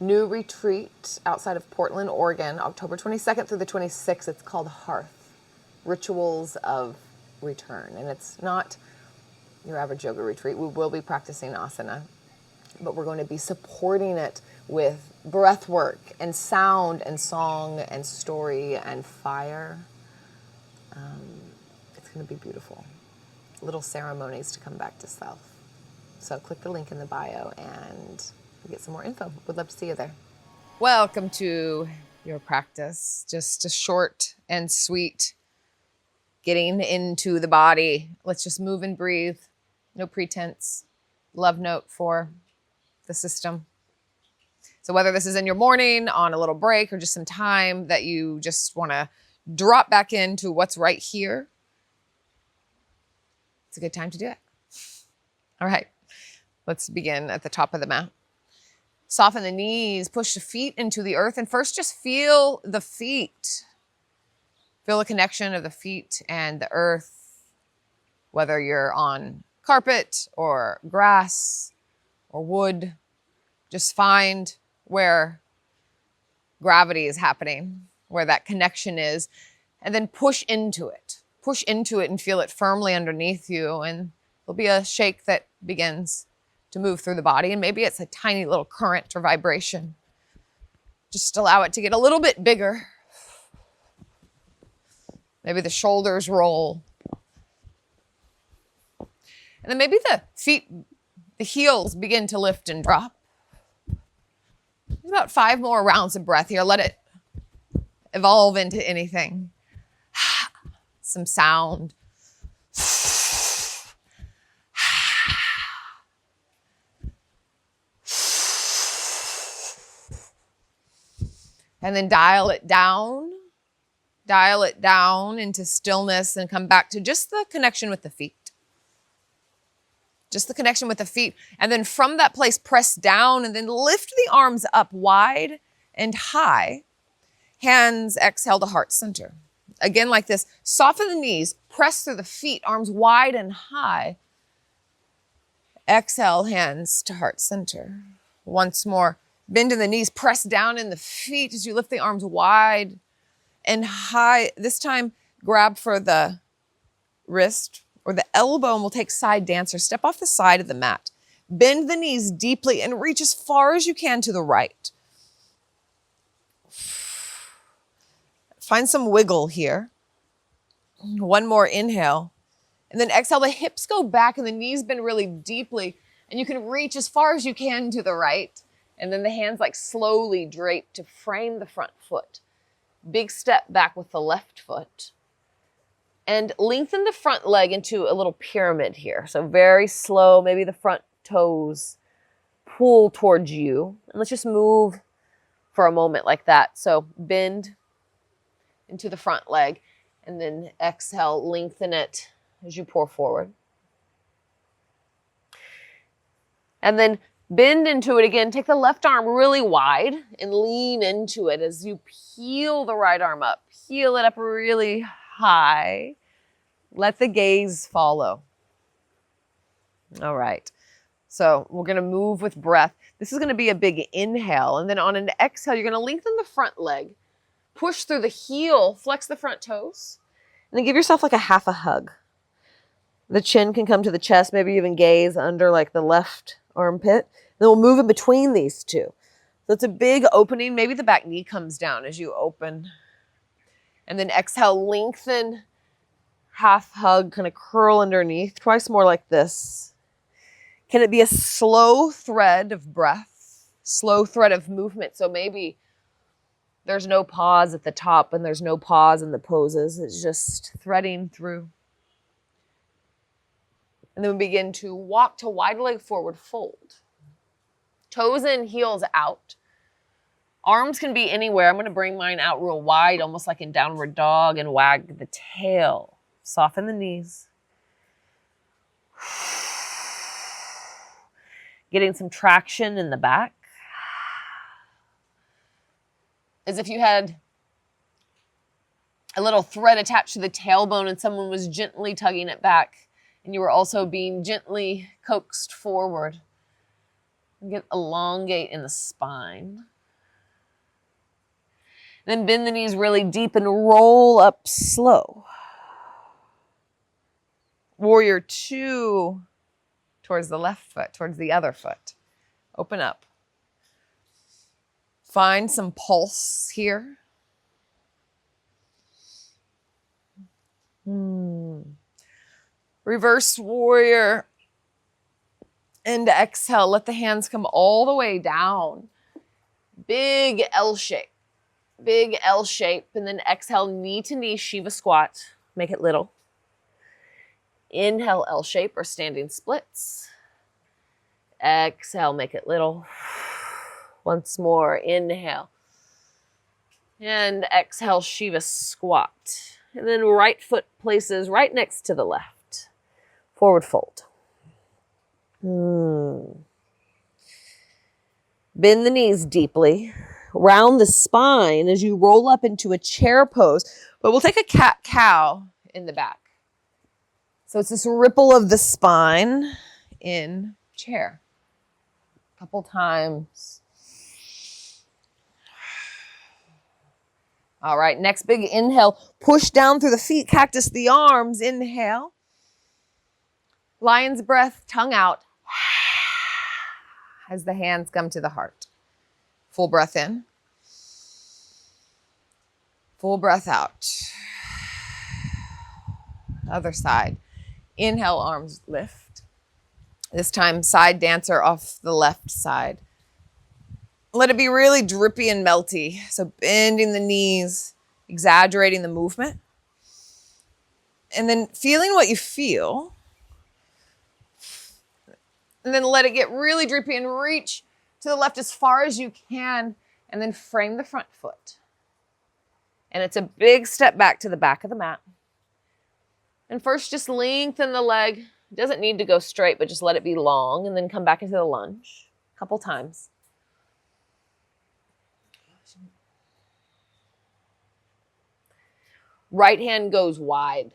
new retreat outside of Portland, Oregon, October 22nd through the 26th. It's called Hearth, Rituals of Return. And it's not your average yoga retreat. We will be practicing asana, but we're going to be supporting it with breath work and sound and song and story and fire. It's going to be beautiful. Little ceremonies to come back to self. So click the link in the bio and get some more info. Would love to see you there. Welcome to your practice. Just a short and sweet getting into the body. Let's just move and breathe. No pretense. Love note for the system. So whether this is in your morning, on a little break, or just some time that you just want to drop back into what's right here, it's a good time to do it. All right, let's begin at the top of the mat. Soften the knees, push the feet into the earth, and first just feel the feet. Feel the connection of the feet and the earth, whether you're on carpet or grass or wood. Just find where gravity is happening, where that connection is, and then push into it. Push into it and feel it firmly underneath you, and there'll be a shake that begins to move through the body, and maybe it's a tiny little current or vibration. Just allow it to get a little bit bigger. Maybe the shoulders roll. And then maybe the feet, the heels begin to lift and drop. About 5 more rounds of breath here. Let it evolve into anything. Some sound. And then dial it down into stillness and come back to just the connection with the feet. Just the connection with the feet. And then from that place, press down and then lift the arms up wide and high. Hands exhale to heart center. Again, like this, soften the knees, press through the feet, arms wide and high. Exhale, hands to heart center. Once more, bend in the knees, press down in the feet as you lift the arms wide and high. This time, grab for the wrist or the elbow, and we'll take side dancer. Step off the side of the mat. Bend the knees deeply and reach as far as you can to the right. Find some wiggle here. One more inhale. And then exhale, the hips go back and the knees bend really deeply. And you can reach as far as you can to the right. And then the hands like slowly drape to frame the front foot. Big step back with the left foot. And lengthen the front leg into a little pyramid here. So very slow, maybe the front toes pull towards you. And let's just move for a moment like that. So bend into the front leg, and then exhale, lengthen it as you pour forward. And then bend into it again. Take the left arm really wide and lean into it as you peel the right arm up. Peel it up really high. Let the gaze follow. All right. So we're going to move with breath. This is going to be a big inhale. And then on an exhale, you're going to lengthen the front leg. Push through the heel, flex the front toes, and then give yourself like a half a hug. The chin can come to the chest, maybe even gaze under like the left armpit. Then we'll move in between these two. So it's a big opening. Maybe the back knee comes down as you open. And then exhale, lengthen, half hug, kind of curl underneath. Twice more like this. Can it be a slow thread of breath? Slow thread of movement. So maybe there's no pause at the top and there's no pause in the poses. It's just threading through. And then we begin to walk to wide leg forward fold. Toes in, heels out. Arms can be anywhere. I'm going to bring mine out real wide, almost like in downward dog, and wag the tail. Soften the knees. Getting some traction in the back. As if you had a little thread attached to the tailbone and someone was gently tugging it back, and you were also being gently coaxed forward. Get elongate in the spine. Then bend the knees really deep and roll up slow. Warrior 2 towards the left foot, towards the other foot. Open up. Find some pulse here. Reverse warrior. And exhale, let the hands come all the way down. Big L shape. Big L shape. And then exhale, knee to knee, Shiva squat. Make it little. Inhale, L shape or standing splits. Exhale, make it little. Once more, inhale. And exhale, Shiva squat. And then right foot places right next to the left. Forward fold. Bend the knees deeply. Round the spine as you roll up into a chair pose. But we'll take a cat-cow in the back. So it's this ripple of the spine in chair. A couple times. All right, next big inhale. Push down through the feet, cactus the arms. Inhale. Lion's breath, tongue out. As the hands come to the heart. Full breath in. Full breath out. Other side. Inhale, arms lift. This time, side dancer off the left side. Let it be really drippy and melty. So bending the knees, exaggerating the movement. And then feeling what you feel. And then let it get really drippy and reach to the left as far as you can. And then frame the front foot. And it's a big step back to the back of the mat. And first just lengthen the leg. It doesn't need to go straight, but just let it be long. And then come back into the lunge a couple times. Right hand goes wide.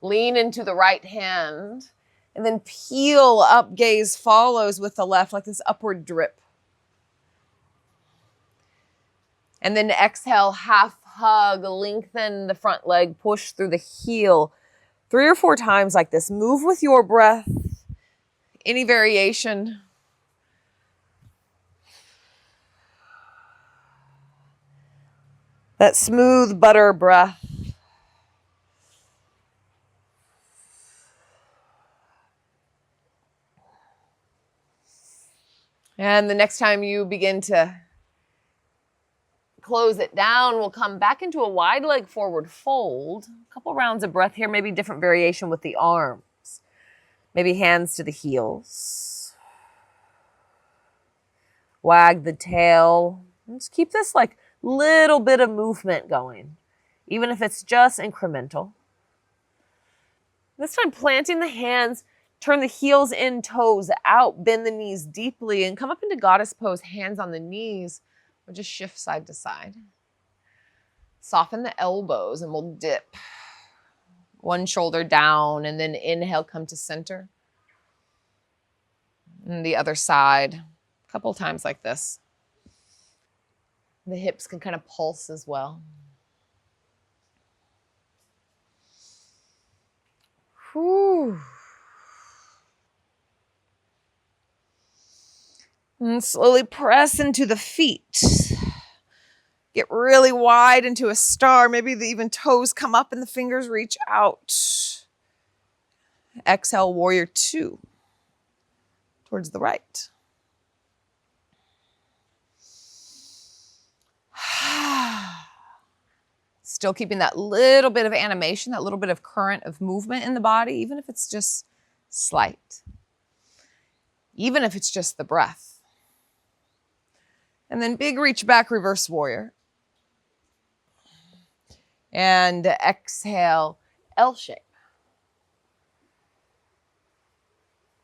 Lean into the right hand. And then peel up, gaze follows with the left, like this upward drip. And then exhale, half hug, lengthen the front leg, push through the heel. 3 or 4 times like this. Move with your breath. Any variation. That smooth butter breath. And the next time you begin to close it down, we'll come back into a wide leg forward fold. A couple rounds of breath here, maybe different variation with the arms. Maybe hands to the heels. Wag the tail. Just keep this like little bit of movement going, even if it's just incremental. This time planting the hands, turn the heels in, toes out, bend the knees deeply, and come up into goddess pose, hands on the knees, or just shift side to side. Soften the elbows and we'll dip. One shoulder down and then inhale, come to center. And the other side, a couple times like this. The hips can kind of pulse as well. Whew. And slowly press into the feet. Get really wide into a star. Maybe the even toes come up and the fingers reach out. Exhale, warrior 2. Towards the right. Still keeping that little bit of animation, that little bit of current of movement in the body, even if it's just slight. Even if it's just the breath. And then big reach back, reverse warrior. And exhale, L shape.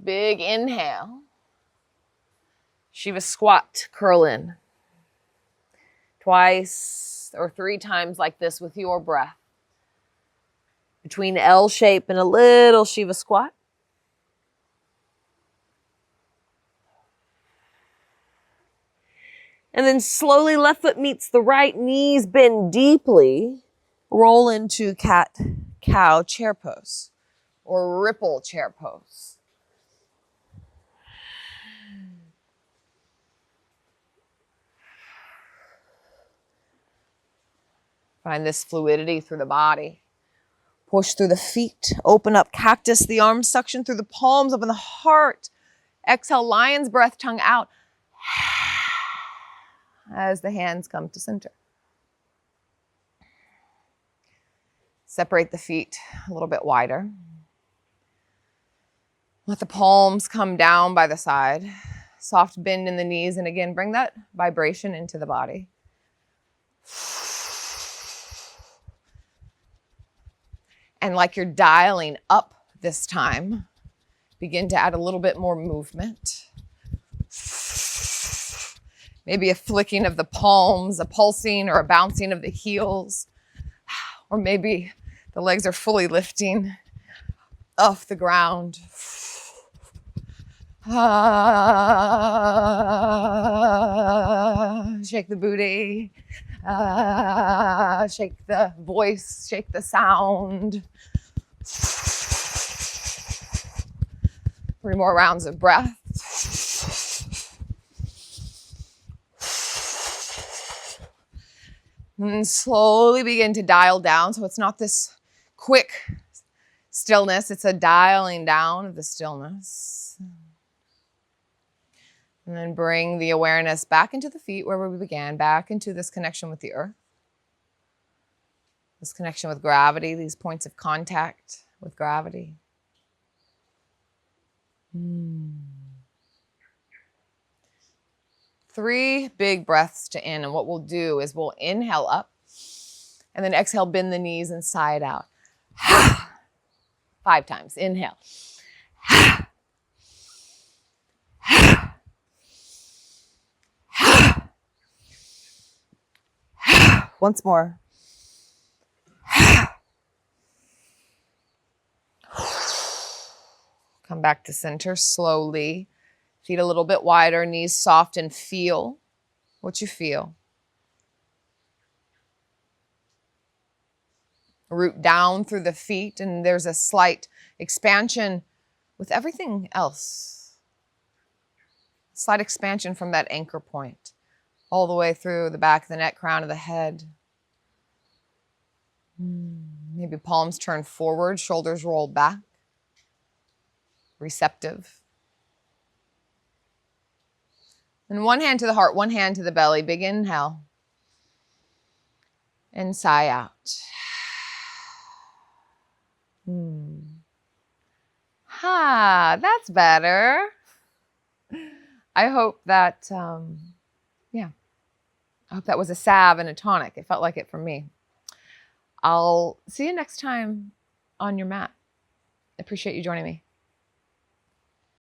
Big inhale. Shiva squat, curl in. Twice or 3 times like this with your breath. Between L shape and a little Shiva squat. And then slowly left foot meets the right, knees bend deeply. Roll into cat-cow chair pose or ripple chair pose. Find this fluidity through the body. Push through the feet. Open up cactus, the arms suction through the palms, open the heart. Exhale, lion's breath, tongue out. As the hands come to center. Separate the feet a little bit wider. Let the palms come down by the side. Soft bend in the knees, and again, bring that vibration into the body. And like you're dialing up this time, begin to add a little bit more movement. Maybe a flicking of the palms, a pulsing or a bouncing of the heels. Or maybe the legs are fully lifting off the ground. Shake the booty. Shake the voice. Shake the sound. 3 more rounds of breath. And slowly begin to dial down. So it's not this quick stillness. It's a dialing down of the stillness. And then bring the awareness back into the feet where we began, back into this connection with the earth. This connection with gravity, these points of contact with gravity. 3 big breaths to in. And what we'll do is we'll inhale up and then exhale, bend the knees and sigh it out. 5 times. Inhale. Once more. Come back to center slowly. Feet a little bit wider, knees soft, and feel what you feel. Root down through the feet, and there's a slight expansion with everything else. Slight expansion from that anchor point, all the way through the back of the neck, crown of the head. Maybe palms turn forward, shoulders roll back. Receptive. And one hand to the heart, one hand to the belly. Big inhale. And sigh out. That's better. I hope that, I hope that was a salve and a tonic. It felt like it for me. I'll see you next time on your mat. I appreciate you joining me.